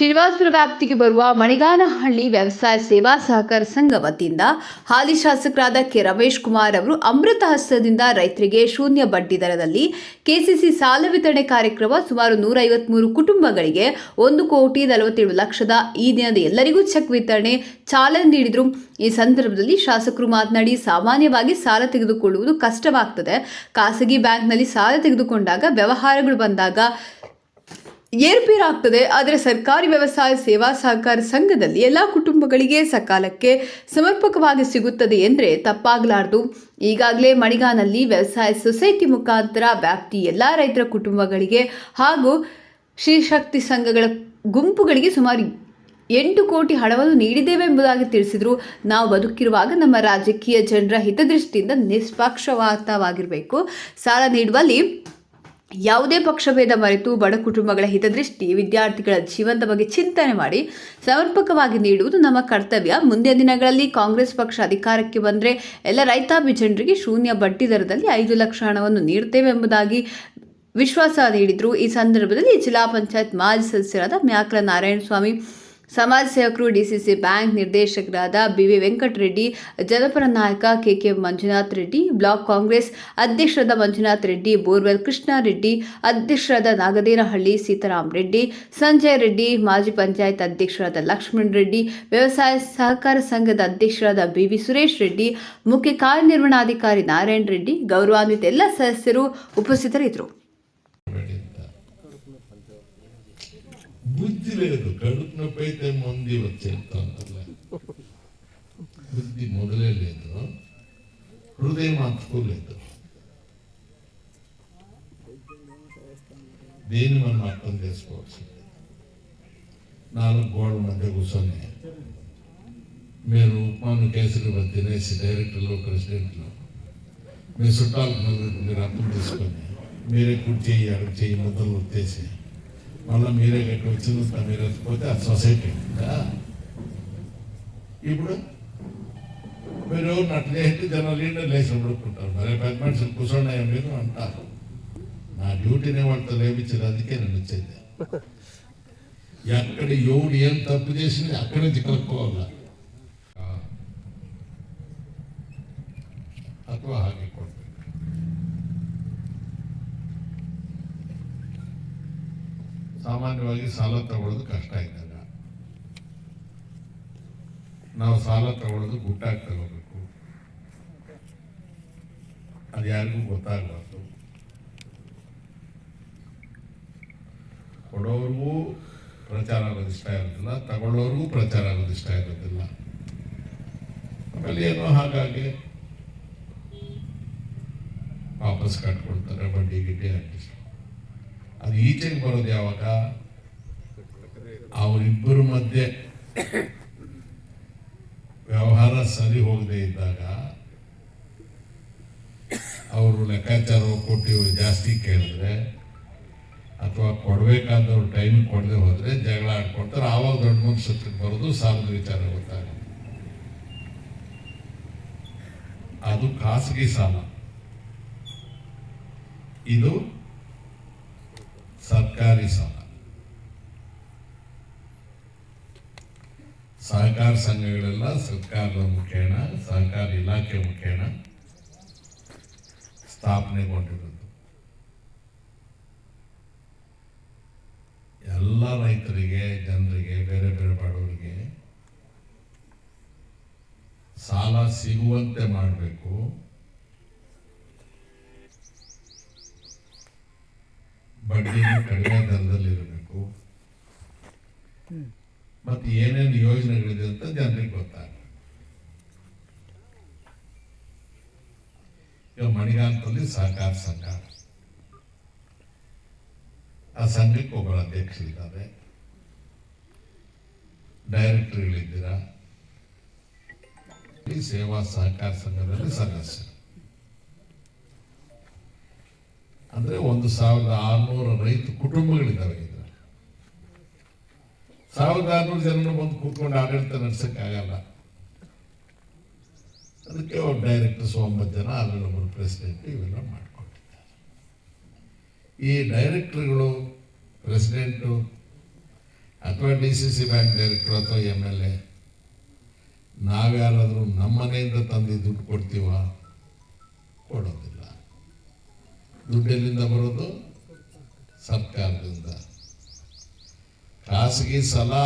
ಶ್ರೀನಿವಾಸಪುರ ವ್ಯಾಪ್ತಿಗೆ ಬರುವ ಮಣಿಗಾನಹಳ್ಳಿ ವ್ಯವಸಾಯ ಸೇವಾ ಸಹಕಾರ ಸಂಘ ವತಿಯಿಂದ ಹಾಲಿ ಶಾಸಕರಾದ ಕೆ ರಮೇಶ್ ಕುಮಾರ್ ಅವರು ಅಮೃತ ಹಸ್ತದಿಂದ ರೈತರಿಗೆ ಶೂನ್ಯ ಬಡ್ಡಿ ದರದಲ್ಲಿ ಕೆಸಿಸಿ ಸಾಲ ವಿತರಣೆ ಕಾರ್ಯಕ್ರಮ ಸುಮಾರು 153 ಕುಟುಂಬಗಳಿಗೆ 1,47,00,000 ಈ ದಿನದ ಎಲ್ಲರಿಗೂ ಚೆಕ್ ವಿತರಣೆ ಚಾಲನೆ ನೀಡಿದರು. ಈ ಸಂದರ್ಭದಲ್ಲಿ ಶಾಸಕರು ಮಾತನಾಡಿ, ಸಾಮಾನ್ಯವಾಗಿ ಸಾಲ ತೆಗೆದುಕೊಳ್ಳುವುದು ಕಷ್ಟವಾಗ್ತದೆ. ಖಾಸಗಿ ಬ್ಯಾಂಕ್ನಲ್ಲಿ ಸಾಲ ತೆಗೆದುಕೊಂಡಾಗ ವ್ಯವಹಾರಗಳು ಬಂದಾಗ ಏರ್ಪೇರಾಗ್ತದೆ. ಆದರೆ ಸರ್ಕಾರಿ ವ್ಯವಸಾಯ ಸೇವಾ ಸಹಕಾರ ಸಂಘದಲ್ಲಿ ಎಲ್ಲ ಕುಟುಂಬಗಳಿಗೆ ಸಕಾಲಕ್ಕೆ ಸಮರ್ಪಕವಾಗಿ ಸಿಗುತ್ತದೆ ಎಂದರೆ ತಪ್ಪಾಗಲಾರದು. ಈಗಾಗಲೇ ಮಣಿಗಾನಲ್ಲಿ ವ್ಯವಸಾಯ ಸೊಸೈಟಿ ಮುಖಾಂತರ ವ್ಯಾಪ್ತಿ ಎಲ್ಲ ರೈತರ ಕುಟುಂಬಗಳಿಗೆ ಹಾಗೂ ಶ್ರೀಶಕ್ತಿ ಸಂಘಗಳ ಗುಂಪುಗಳಿಗೆ ಸುಮಾರು 8 ಕೋಟಿ ಹಣವನ್ನು ನೀಡಿದ್ದೇವೆ ಎಂಬುದಾಗಿ ತಿಳಿಸಿದರು. ನಾವು ಬದುಕಿರುವಾಗ ನಮ್ಮ ರಾಜಕೀಯ ಜನರ ಹಿತದೃಷ್ಟಿಯಿಂದ ನಿಷ್ಪಕ್ಷಪಾತವಾಗಿರಬೇಕು. ಸಾಲ ನೀಡುವಲ್ಲಿ ಯಾವುದೇ ಪಕ್ಷಭೇದ ಮರೆತು ಬಡ ಕುಟುಂಬಗಳ ಹಿತದೃಷ್ಟಿ, ವಿದ್ಯಾರ್ಥಿಗಳ ಜೀವನದ ಬಗ್ಗೆ ಚಿಂತನೆ ಮಾಡಿ ಸಮರ್ಪಕವಾಗಿ ನೀಡುವುದು ನಮ್ಮ ಕರ್ತವ್ಯ. ಮುಂದಿನ ದಿನಗಳಲ್ಲಿ ಕಾಂಗ್ರೆಸ್ ಪಕ್ಷ ಅಧಿಕಾರಕ್ಕೆ ಬಂದರೆ ಎಲ್ಲ ರೈತಾಪಿ ಜನರಿಗೆ ಶೂನ್ಯ ಬಡ್ಡಿ ದರದಲ್ಲಿ 5 ಲಕ್ಷ ಹಣವನ್ನು ನೀಡುತ್ತೇವೆ ಎಂಬುದಾಗಿ ವಿಶ್ವಾಸ ನೀಡಿದರು. ಈ ಸಂದರ್ಭದಲ್ಲಿ ಜಿಲ್ಲಾ ಪಂಚಾಯತ್ ಮಾಜಿ ಸದಸ್ಯರಾದ ಮ್ಯಾಕ್ಲ ನಾರಾಯಣಸ್ವಾಮಿ, ಸಮಾಜ ಸೇವಕರು, ಡಿಸಿಸಿ ಬ್ಯಾಂಕ್ ನಿರ್ದೇಶಕರಾದ ಬಿವಿ ವೆಂಕಟರೆಡ್ಡಿ, ಜನಪರ ನಾಯಕ ಕೆಕೆ ಮಂಜುನಾಥ್ ರೆಡ್ಡಿ, ಬ್ಲಾಕ್ ಕಾಂಗ್ರೆಸ್ ಅಧ್ಯಕ್ಷರಾದ ಮಂಜುನಾಥ್ ರೆಡ್ಡಿ, ಬೋರ್ವೆಲ್ ಕೃಷ್ಣಾರೆಡ್ಡಿ, ಅಧ್ಯಕ್ಷರಾದ ನಾಗದೇನಹಳ್ಳಿ ಸೀತಾರಾಮ್ ರೆಡ್ಡಿ, ಸಂಜಯ್ ರೆಡ್ಡಿ, ಮಾಜಿ ಪಂಚಾಯತ್ ಅಧ್ಯಕ್ಷರಾದ ಲಕ್ಷ್ಮಣ್ ರೆಡ್ಡಿ, ವ್ಯವಸಾಯ ಸಹಕಾರ ಸಂಘದ ಅಧ್ಯಕ್ಷರಾದ ಬಿವಿ ಸುರೇಶ್ ರೆಡ್ಡಿ, ಮುಖ್ಯ ಕಾರ್ಯನಿರ್ವಹಣಾಧಿಕಾರಿ ನಾರಾಯಣ್ ರೆಡ್ಡಿ, ಗೌರವಾನ್ವಿತ ಎಲ್ಲ ಸದಸ್ಯರು ಉಪಸ್ಥಿತರಿದ್ದರು. బుద్ధి లేదు, కడుపు నొప్పి అయితే మంది వచ్చేస్తాను. బుద్ధి మొదలే లేదు, హృదయం అంతుకోలేదు. దేన్ని మనం అర్థం చేసుకోవచ్చు. 4 గోడల మధ్య కూర్చొని మీరు ఉప్మాను కేసులు తినేసి డైరెక్టర్లు, ప్రెసిడెంట్లు, మీ చుట్టాలకు మీరు అర్థం చేసుకొని మీరే కుర్చీ అడుగు చేయి ముద్దలు వచ్చేసి మళ్ళీ మీరే గట్టి వచ్చిన మీరు వచ్చిపోతే అది సొసైటీ. ఇప్పుడు మీరు ఎవరిని అట్లా చేస్తే జనాలు లీడర్ లేచి పడుకుంటారు. మరి పెద్ద మనుషులు కూర్చోండి మీరు అంటారు. నా డ్యూటీనే వాళ్ళతో లేపించేది, అందుకే నేను వచ్చేది. ఎక్కడ ఎవడు ఏం తప్పు చేసింది అక్కడి నుంచి కలుపుకోవాలా ಅಥವಾ ಹಾಗೆ ಕೊಡ್ಬೇಕು. ಸಾಮಾನ್ಯವಾಗಿ ಸಾಲ ತಗೊಳ್ಳೋದು ಕಷ್ಟ ಇದ್ದಾಗ ನಾವು ಸಾಲ ತಗೊಳ್ಳೋದು ಗುಟ್ಟಾಗಿ ತಗೋಬೇಕು. ಅದು ಯಾರಿಗೂ ಗೊತ್ತಾಗಬಾರ್ದು. ಕೊಡೋರಿಗೂ ಪ್ರಚಾರ ಆಗೋದು ಇಷ್ಟ ಇರೋದಿಲ್ಲ, ತಗೊಳ್ಳೋರಿಗೂ ಪ್ರಚಾರ ಆಗೋದು ಇಷ್ಟ ಇರೋದಿಲ್ಲ. ಆಮೇಲೆ ಏನೋ ಹಾಗಾಗಿ ವಾಪಸ್ ಕಟ್ಕೊಳ್ತಾರೆ, ಬಡ್ಡಿ ಗಿಡ್ಡಿ ಹಾಕಿ. ಅದು ಈಚೆಗೆ ಬರೋದು ಯಾವಾಗ ಅವರಿಬ್ಬರ ಮಧ್ಯೆ ವ್ಯವಹಾರ ಸರಿ ಹೋಗದೆ ಇದ್ದಾಗ, ಅವರು ಲೆಕ್ಕಾಚಾರ ಕೊಟ್ಟು ಇವರು ಜಾಸ್ತಿ ಕೇಳಿದ್ರೆ ಅಥವಾ ಕೊಡಬೇಕಾದವ್ರು ಟೈಮ್ ಕೊಡದೆ ಹೋದ್ರೆ ಜಗಳ ಆಡ್ಕೊಳ್ತಾರೆ. ಆವಾಗ ದೊಡ್ಡ ಮನುಷ್ಯತ್ವಕ್ಕೆ ಬರೋದು ಸಾಲದ ವಿಚಾರ ಗೊತ್ತಾಗುತ್ತೆ. ಅದು ಖಾಸಗಿ ಸಾಲ, ಇದು ಸರ್ಕಾರಿ ಸಾಲ. ಸಹಕಾರ ಸಂಘಗಳೆಲ್ಲ ಸರ್ಕಾರದ ಮುಖೇನ, ಸಹಕಾರ ಇಲಾಖೆ ಮುಖೇನ ಸ್ಥಾಪನೆಗೊಂಡಿರೋದು. ಎಲ್ಲ ರೈತರಿಗೆ, ಜನರಿಗೆ, ಬೇರೆ ಬೇರೆ ಬಡವರಿಗೆ ಸಾಲ ಸಿಗುವಂತೆ ಮಾಡಬೇಕು. ಬಡ್ಡಿ ಕಡಿಮೆ ದರದಲ್ಲಿರಬೇಕು. ಮತ್ತೆ ಏನೇನು ಯೋಜನೆಗಳಿದೆ ಅಂತ ಜನರಿಗೆ ಗೊತ್ತಾಗ. ಈಗ ಮಣಿಗಾಂತಲ್ಲಿ ಸಹಕಾರ ಸಂಘ, ಆ ಸಂಘಕ್ಕೆ ಒಬ್ಬರ ಅಧ್ಯಕ್ಷರಿದ್ದಾರೆ, ಡೈರೆಕ್ಟರ್ಗಳಿದ್ದೀರಾ. ಈ ಸೇವಾ ಸಹಕಾರ ಸಂಘದಲ್ಲಿ ಸದಸ್ಯರು ಅಂದ್ರೆ 1,600 ರೈತ ಕುಟುಂಬಗಳಿದ್ದಾವೆ. 1,600 ಜನರು ಬಂದು ಕೂತ್ಕೊಂಡು ಆಡಳಿತ ನಡೆಸಕ್ಕಾಗಲ್ಲ. ಅದಕ್ಕೆ ಅವ್ರ ಡೈರೆಕ್ಟರ್ಸ್ 9 ಜನ, ಅದರಲ್ಲಿ ಒಬ್ಬರು ಪ್ರೆಸಿಡೆಂಟ್, ಇವೆಲ್ಲ ಮಾಡ್ಕೊಂಡಿದ್ದಾರೆ. ಈ ಡೈರೆಕ್ಟರ್ಗಳು, ಪ್ರೆಸಿಡೆಂಟು ಅಥವಾ DCC ಬ್ಯಾಂಕ್ ಡೈರೆಕ್ಟರ್ ಅಥವಾ MLA ನಾವ್ಯಾರಾದರೂ ನಮ್ಮ ಮನೆಯಿಂದ ತಂದು ದುಡ್ಡು ಕೊಡ್ತೀವ? ಕೊಡೋದಿಲ್ಲ. ದುಡ್ಡೆಲ್ಲಿಂದ ಬರೋದು? ಸರ್ಕಾರದಿಂದ. ಖಾಸಗಿ ಸಲಹಾ